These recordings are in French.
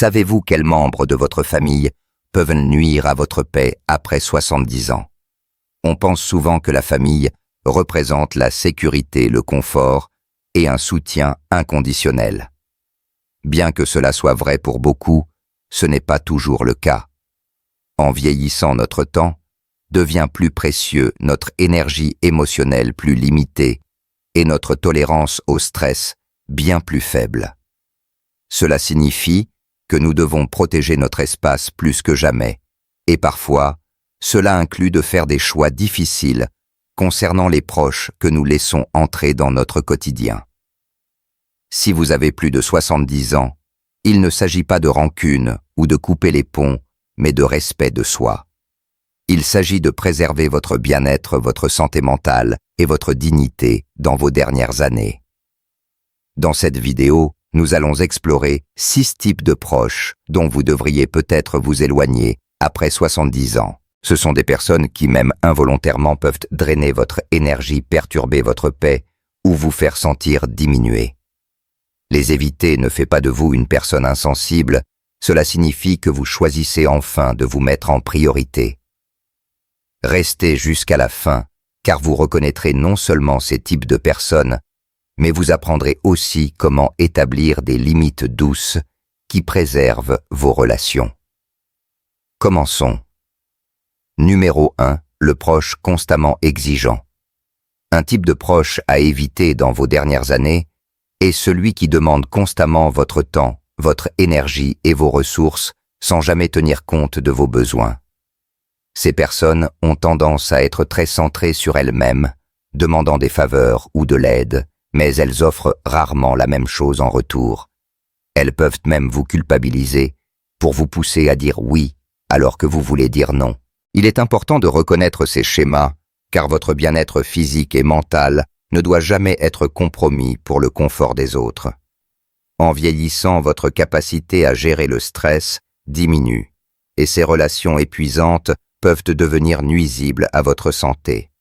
Savez-vous quels membres de votre famille peuvent nuire à votre paix après 70 ans? On pense souvent que la famille représente la sécurité, le confort et un soutien inconditionnel. Bien que cela soit vrai pour beaucoup, ce n'est pas toujours le cas. En vieillissant, notre temps devient plus précieux, notre énergie émotionnelle plus limitée et notre tolérance au stress bien plus faible. Cela signifie que nous devons protéger notre espace plus que jamais, et parfois, cela inclut de faire des choix difficiles concernant les proches que nous laissons entrer dans notre quotidien. Si vous avez plus de 70 ans, il ne s'agit pas de rancune ou de couper les ponts, mais de respect de soi. Il s'agit de préserver votre bien-être, votre santé mentale et votre dignité dans vos dernières années. Dans cette vidéo, nous allons explorer 6 types de proches dont vous devriez peut-être vous éloigner après 70 ans. Ce sont des personnes qui, même involontairement, peuvent drainer votre énergie, perturber votre paix ou vous faire sentir diminué. Les éviter ne fait pas de vous une personne insensible, cela signifie que vous choisissez enfin de vous mettre en priorité. Restez jusqu'à la fin, car vous reconnaîtrez non seulement ces types de personnes, mais vous apprendrez aussi comment établir des limites douces qui préservent vos relations. Commençons. Numéro 1. Le proche constamment exigeant. Un type de proche à éviter dans vos dernières années est celui qui demande constamment votre temps, votre énergie et vos ressources sans jamais tenir compte de vos besoins. Ces personnes ont tendance à être très centrées sur elles-mêmes, demandant des faveurs ou de l'aide, mais elles offrent rarement la même chose en retour. Elles peuvent même vous culpabiliser pour vous pousser à dire oui alors que vous voulez dire non. Il est important de reconnaître ces schémas, car votre bien-être physique et mental ne doit jamais être compromis pour le confort des autres. En vieillissant, votre capacité à gérer le stress diminue, et ces relations épuisantes peuvent devenir nuisibles à votre santé.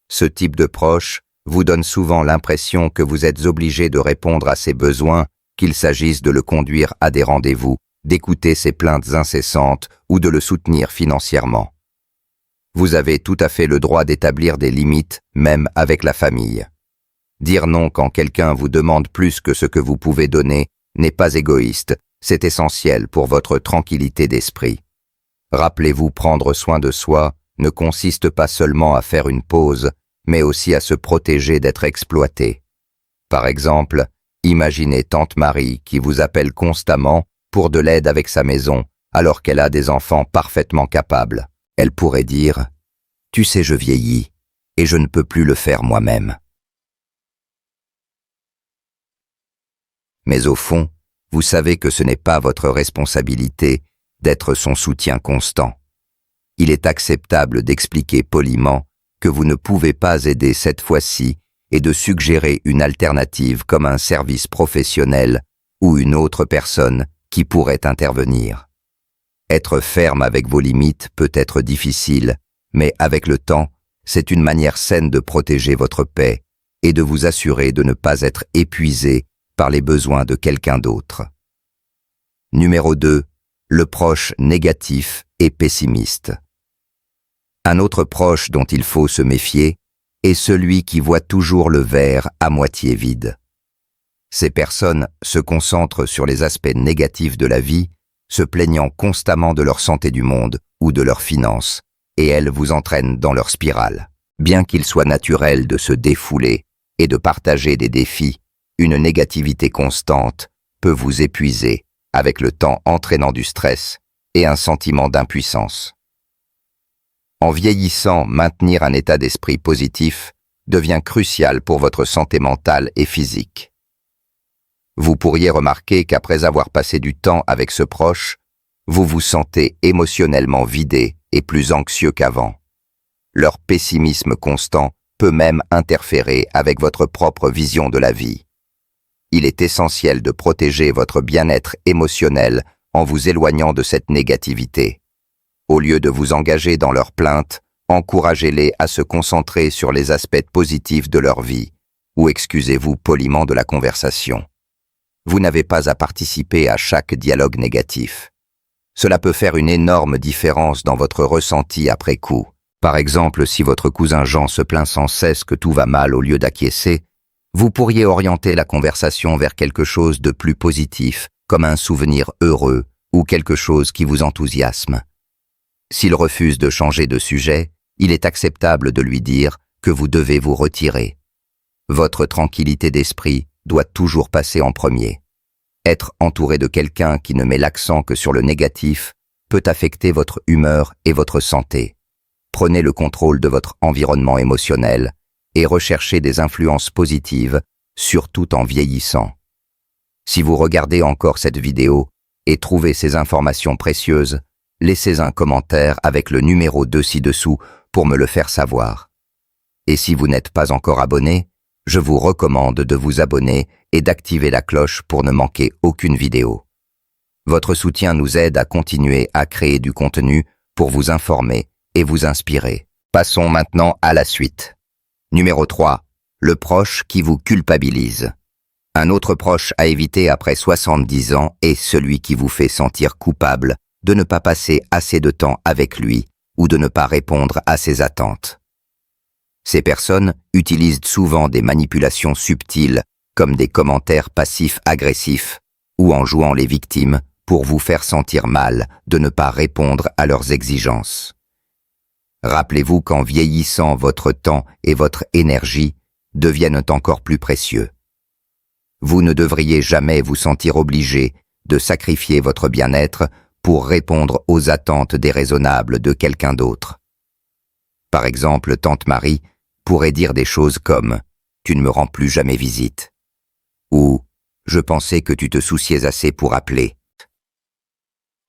Ce type de proche vous donne souvent l'impression que vous êtes obligé de répondre à ses besoins, qu'il s'agisse de le conduire à des rendez-vous, d'écouter ses plaintes incessantes ou de le soutenir financièrement. Vous avez tout à fait le droit d'établir des limites, même avec la famille. Dire non quand quelqu'un vous demande plus que ce que vous pouvez donner n'est pas égoïste, c'est essentiel pour votre tranquillité d'esprit. Rappelez-vous, prendre soin de soi ne consiste pas seulement à faire une pause, mais aussi à se protéger d'être exploité. Par exemple, imaginez Tante Marie qui vous appelle constamment pour de l'aide avec sa maison, alors qu'elle a des enfants parfaitement capables. Elle pourrait dire « Tu sais, je vieillis, et je ne peux plus le faire moi-même. » Mais au fond, vous savez que ce n'est pas votre responsabilité d'être son soutien constant. Il est acceptable d'expliquer poliment que vous ne pouvez pas aider cette fois-ci et de suggérer une alternative comme un service professionnel ou une autre personne qui pourrait intervenir. Être ferme avec vos limites peut être difficile, mais avec le temps, c'est une manière saine de protéger votre paix et de vous assurer de ne pas être épuisé par les besoins de quelqu'un d'autre. Numéro 2. Le proche négatif et pessimiste. Un autre proche dont il faut se méfier est celui qui voit toujours le verre à moitié vide. Ces personnes se concentrent sur les aspects négatifs de la vie, se plaignant constamment de leur santé du monde ou de leurs finances, et elles vous entraînent dans leur spirale. Bien qu'il soit naturel de se défouler et de partager des défis, une négativité constante peut vous épuiser, avec le temps entraînant du stress et un sentiment d'impuissance. En vieillissant, maintenir un état d'esprit positif devient crucial pour votre santé mentale et physique. Vous pourriez remarquer qu'après avoir passé du temps avec ce proche, vous vous sentez émotionnellement vidé et plus anxieux qu'avant. Leur pessimisme constant peut même interférer avec votre propre vision de la vie. Il est essentiel de protéger votre bien-être émotionnel en vous éloignant de cette négativité. Au lieu de vous engager dans leurs plaintes, encouragez-les à se concentrer sur les aspects positifs de leur vie, ou excusez-vous poliment de la conversation. Vous n'avez pas à participer à chaque dialogue négatif. Cela peut faire une énorme différence dans votre ressenti après coup. Par exemple, si votre cousin Jean se plaint sans cesse que tout va mal au lieu d'acquiescer, vous pourriez orienter la conversation vers quelque chose de plus positif, comme un souvenir heureux ou quelque chose qui vous enthousiasme. S'il refuse de changer de sujet, il est acceptable de lui dire que vous devez vous retirer. Votre tranquillité d'esprit doit toujours passer en premier. Être entouré de quelqu'un qui ne met l'accent que sur le négatif peut affecter votre humeur et votre santé. Prenez le contrôle de votre environnement émotionnel et recherchez des influences positives, surtout en vieillissant. Si vous regardez encore cette vidéo et trouvez ces informations précieuses, laissez un commentaire avec le numéro 2 ci-dessous pour me le faire savoir. Et si vous n'êtes pas encore abonné, je vous recommande de vous abonner et d'activer la cloche pour ne manquer aucune vidéo. Votre soutien nous aide à continuer à créer du contenu pour vous informer et vous inspirer. Passons maintenant à la suite. Numéro 3. Le proche qui vous culpabilise. Un autre proche à éviter après 70 ans est celui qui vous fait sentir coupable de ne pas passer assez de temps avec lui ou de ne pas répondre à ses attentes. Ces personnes utilisent souvent des manipulations subtiles comme des commentaires passifs-agressifs ou en jouant les victimes pour vous faire sentir mal de ne pas répondre à leurs exigences. Rappelez-vous qu'en vieillissant, votre temps et votre énergie deviennent encore plus précieux. Vous ne devriez jamais vous sentir obligé de sacrifier votre bien-être pour répondre aux attentes déraisonnables de quelqu'un d'autre. Par exemple, tante Marie pourrait dire des choses comme « Tu ne me rends plus jamais visite » ou « Je pensais que tu te souciais assez pour appeler ».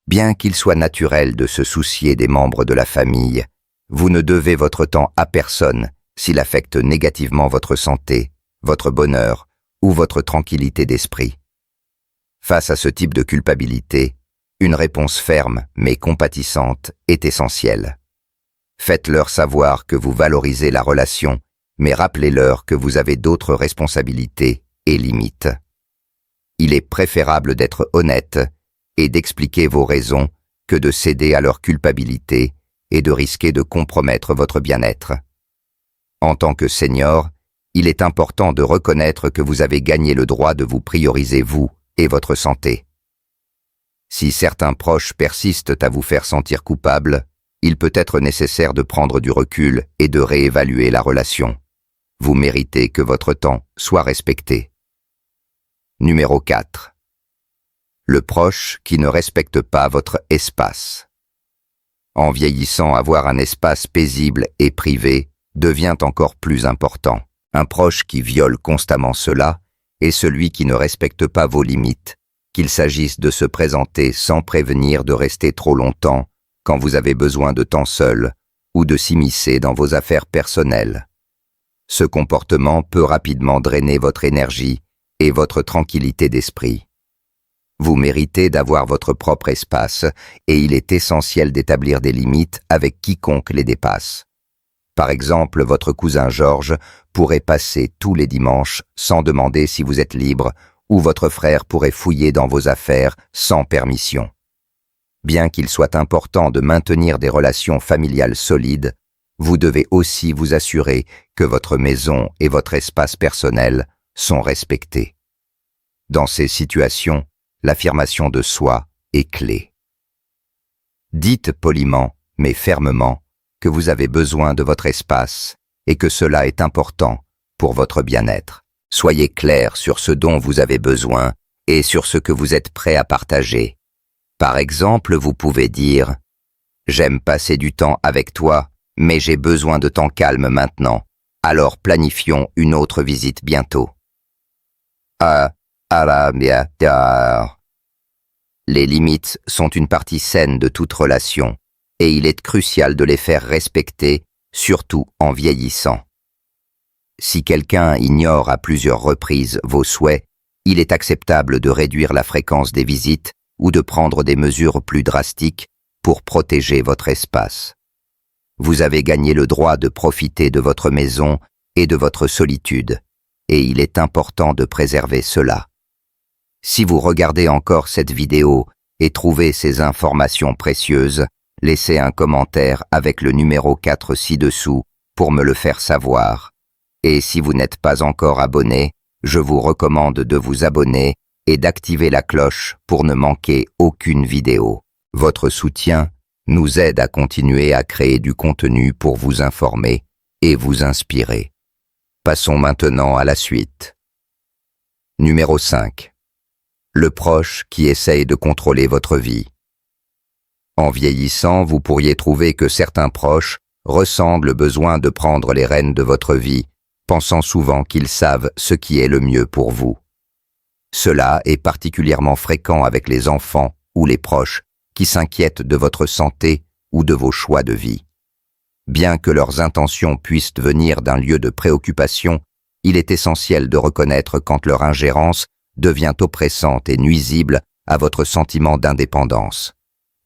Bien qu'il soit naturel de se soucier des membres de la famille, vous ne devez votre temps à personne s'il affecte négativement votre santé, votre bonheur ou votre tranquillité d'esprit. Face à ce type de culpabilité, une réponse ferme mais compatissante est essentielle. Faites-leur savoir que vous valorisez la relation, mais rappelez-leur que vous avez d'autres responsabilités et limites. Il est préférable d'être honnête et d'expliquer vos raisons que de céder à leur culpabilité et de risquer de compromettre votre bien-être. En tant que senior, il est important de reconnaître que vous avez gagné le droit de vous prioriser vous et votre santé. Si certains proches persistent à vous faire sentir coupable, il peut être nécessaire de prendre du recul et de réévaluer la relation. Vous méritez que votre temps soit respecté. Numéro 4. Le proche qui ne respecte pas votre espace. En vieillissant, avoir un espace paisible et privé devient encore plus important. Un proche qui viole constamment cela est celui qui ne respecte pas vos limites, qu'il s'agisse de se présenter sans prévenir de rester trop longtemps quand vous avez besoin de temps seul ou de s'immiscer dans vos affaires personnelles. Ce comportement peut rapidement drainer votre énergie et votre tranquillité d'esprit. Vous méritez d'avoir votre propre espace et il est essentiel d'établir des limites avec quiconque les dépasse. Par exemple, votre cousin Georges pourrait passer tous les dimanches sans demander si vous êtes libre ou votre frère pourrait fouiller dans vos affaires sans permission. Bien qu'il soit important de maintenir des relations familiales solides, vous devez aussi vous assurer que votre maison et votre espace personnel sont respectés. Dans ces situations, l'affirmation de soi est clé. Dites poliment, mais fermement, que vous avez besoin de votre espace et que cela est important pour votre bien-être. Soyez clair sur ce dont vous avez besoin et sur ce que vous êtes prêt à partager. Par exemple, vous pouvez dire « J'aime passer du temps avec toi, mais j'ai besoin de temps calme maintenant, alors planifions une autre visite bientôt. » Les limites sont une partie saine de toute relation, et il est crucial de les faire respecter, surtout en vieillissant. Si quelqu'un ignore à plusieurs reprises vos souhaits, il est acceptable de réduire la fréquence des visites ou de prendre des mesures plus drastiques pour protéger votre espace. Vous avez gagné le droit de profiter de votre maison et de votre solitude, et il est important de préserver cela. Si vous regardez encore cette vidéo et trouvez ces informations précieuses, laissez un commentaire avec le numéro 4 ci-dessous pour me le faire savoir. Et si vous n'êtes pas encore abonné, je vous recommande de vous abonner et d'activer la cloche pour ne manquer aucune vidéo. Votre soutien nous aide à continuer à créer du contenu pour vous informer et vous inspirer. Passons maintenant à la suite. Numéro 5. Le proche qui essaye de contrôler votre vie. En vieillissant, vous pourriez trouver que certains proches ressentent le besoin de prendre les rênes de votre vie, pensant souvent qu'ils savent ce qui est le mieux pour vous. Cela est particulièrement fréquent avec les enfants ou les proches qui s'inquiètent de votre santé ou de vos choix de vie. Bien que leurs intentions puissent venir d'un lieu de préoccupation, il est essentiel de reconnaître quand leur ingérence devient oppressante et nuisible à votre sentiment d'indépendance.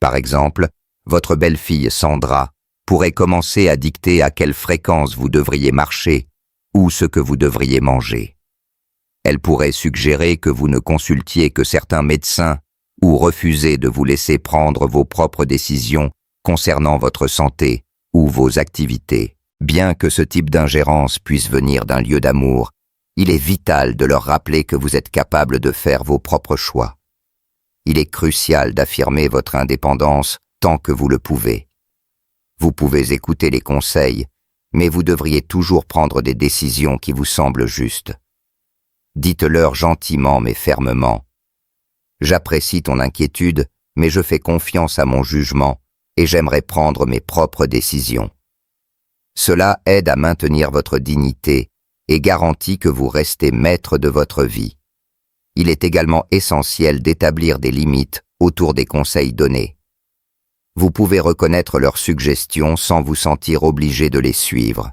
Par exemple, votre belle-fille Sandra pourrait commencer à dicter à quelle fréquence vous devriez marcher ou ce que vous devriez manger. Elle pourrait suggérer que vous ne consultiez que certains médecins ou refuser de vous laisser prendre vos propres décisions concernant votre santé ou vos activités. Bien que ce type d'ingérence puisse venir d'un lieu d'amour, il est vital de leur rappeler que vous êtes capable de faire vos propres choix. Il est crucial d'affirmer votre indépendance tant que vous le pouvez. Vous pouvez écouter les conseils, mais vous devriez toujours prendre des décisions qui vous semblent justes. Dites-leur gentiment mais fermement. J'apprécie ton inquiétude, mais je fais confiance à mon jugement et j'aimerais prendre mes propres décisions. Cela aide à maintenir votre dignité et garantit que vous restez maître de votre vie. Il est également essentiel d'établir des limites autour des conseils donnés. Vous pouvez reconnaître leurs suggestions sans vous sentir obligé de les suivre.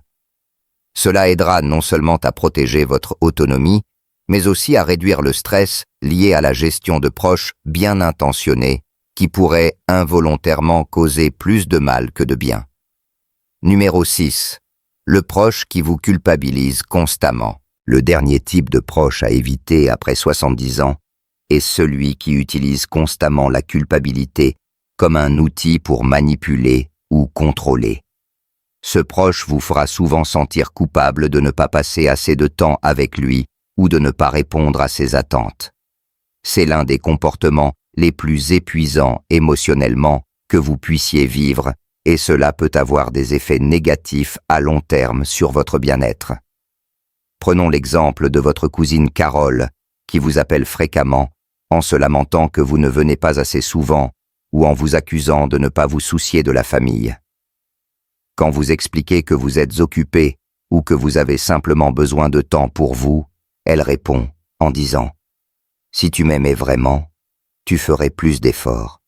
Cela aidera non seulement à protéger votre autonomie, mais aussi à réduire le stress lié à la gestion de proches bien intentionnés qui pourraient involontairement causer plus de mal que de bien. Numéro 6. Le proche qui vous culpabilise constamment. Le dernier type de proche à éviter après 70 ans est celui qui utilise constamment la culpabilité comme un outil pour manipuler ou contrôler. Ce proche vous fera souvent sentir coupable de ne pas passer assez de temps avec lui ou de ne pas répondre à ses attentes. C'est l'un des comportements les plus épuisants émotionnellement que vous puissiez vivre et cela peut avoir des effets négatifs à long terme sur votre bien-être. Prenons l'exemple de votre cousine Carole, qui vous appelle fréquemment en se lamentant que vous ne venez pas assez souvent ou en vous accusant de ne pas vous soucier de la famille. Quand vous expliquez que vous êtes occupé ou que vous avez simplement besoin de temps pour vous, elle répond en disant « Si tu m'aimais vraiment, tu ferais plus d'efforts. »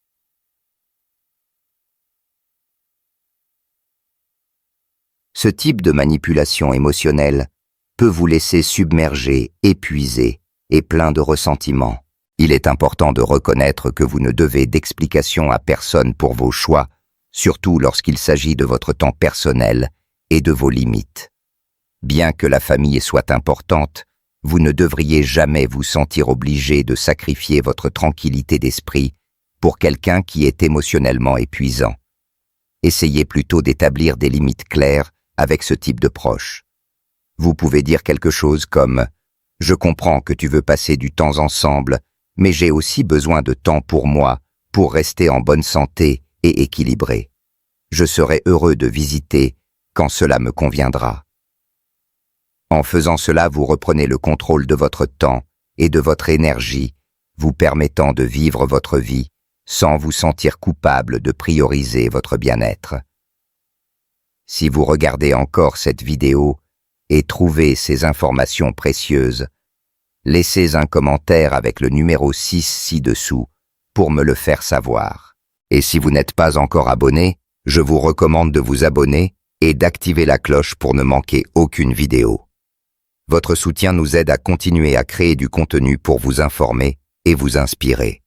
Ce type de manipulation émotionnelle peut vous laisser submergé, épuisé et plein de ressentiment. Il est important de reconnaître que vous ne devez d'explication à personne pour vos choix, surtout lorsqu'il s'agit de votre temps personnel et de vos limites. Bien que la famille soit importante, vous ne devriez jamais vous sentir obligé de sacrifier votre tranquillité d'esprit pour quelqu'un qui est émotionnellement épuisant. Essayez plutôt d'établir des limites claires avec ce type de proche. Vous pouvez dire quelque chose comme « Je comprends que tu veux passer du temps ensemble, mais j'ai aussi besoin de temps pour moi, pour rester en bonne santé et équilibré. Je serai heureux de visiter quand cela me conviendra. » En faisant cela, vous reprenez le contrôle de votre temps et de votre énergie, vous permettant de vivre votre vie sans vous sentir coupable de prioriser votre bien-être. Si vous regardez encore cette vidéo et trouvez ces informations précieuses, laissez un commentaire avec le numéro 6 ci-dessous pour me le faire savoir. Et si vous n'êtes pas encore abonné, je vous recommande de vous abonner et d'activer la cloche pour ne manquer aucune vidéo. Votre soutien nous aide à continuer à créer du contenu pour vous informer et vous inspirer.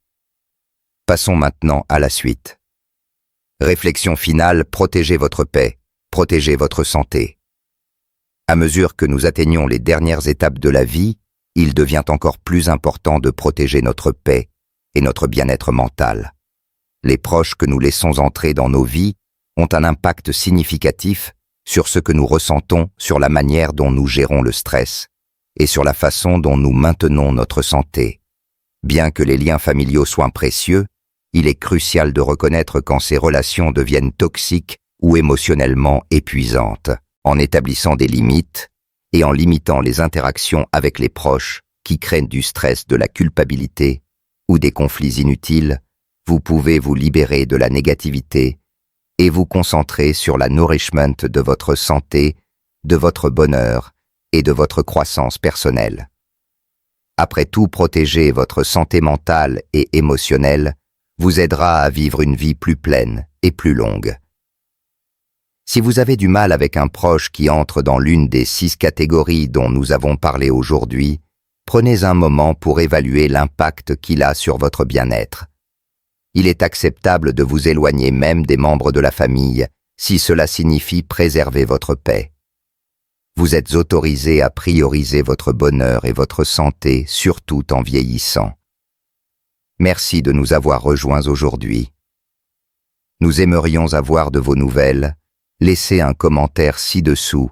Passons maintenant à la suite. Réflexion finale, protégez votre paix, protégez votre santé. À mesure que nous atteignons les dernières étapes de la vie, il devient encore plus important de protéger notre paix et notre bien-être mental. Les proches que nous laissons entrer dans nos vies ont un impact significatif sur ce que nous ressentons, sur la manière dont nous gérons le stress et sur la façon dont nous maintenons notre santé. Bien que les liens familiaux soient précieux, il est crucial de reconnaître quand ces relations deviennent toxiques ou émotionnellement épuisantes, en établissant des limites et en limitant les interactions avec les proches qui créent du stress, de la culpabilité ou des conflits inutiles. Vous pouvez vous libérer de la négativité et vous concentrer sur la nourrissement de votre santé, de votre bonheur et de votre croissance personnelle. Après tout, protéger votre santé mentale et émotionnelle vous aidera à vivre une vie plus pleine et plus longue. Si vous avez du mal avec un proche qui entre dans l'une des 6 catégories dont nous avons parlé aujourd'hui, prenez un moment pour évaluer l'impact qu'il a sur votre bien-être. Il est acceptable de vous éloigner même des membres de la famille si cela signifie préserver votre paix. Vous êtes autorisé à prioriser votre bonheur et votre santé, surtout en vieillissant. Merci de nous avoir rejoints aujourd'hui. Nous aimerions avoir de vos nouvelles. Laissez un commentaire ci-dessous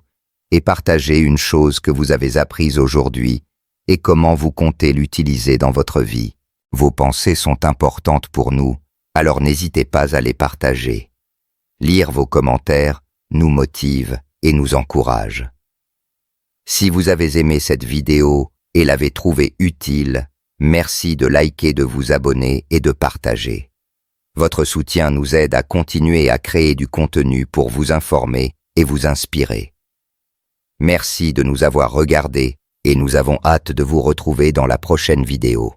et partagez une chose que vous avez apprise aujourd'hui et comment vous comptez l'utiliser dans votre vie. Vos pensées sont importantes pour nous, alors n'hésitez pas à les partager. Lire vos commentaires nous motive et nous encourage. Si vous avez aimé cette vidéo et l'avez trouvée utile, merci de liker, de vous abonner et de partager. Votre soutien nous aide à continuer à créer du contenu pour vous informer et vous inspirer. Merci de nous avoir regardés et nous avons hâte de vous retrouver dans la prochaine vidéo.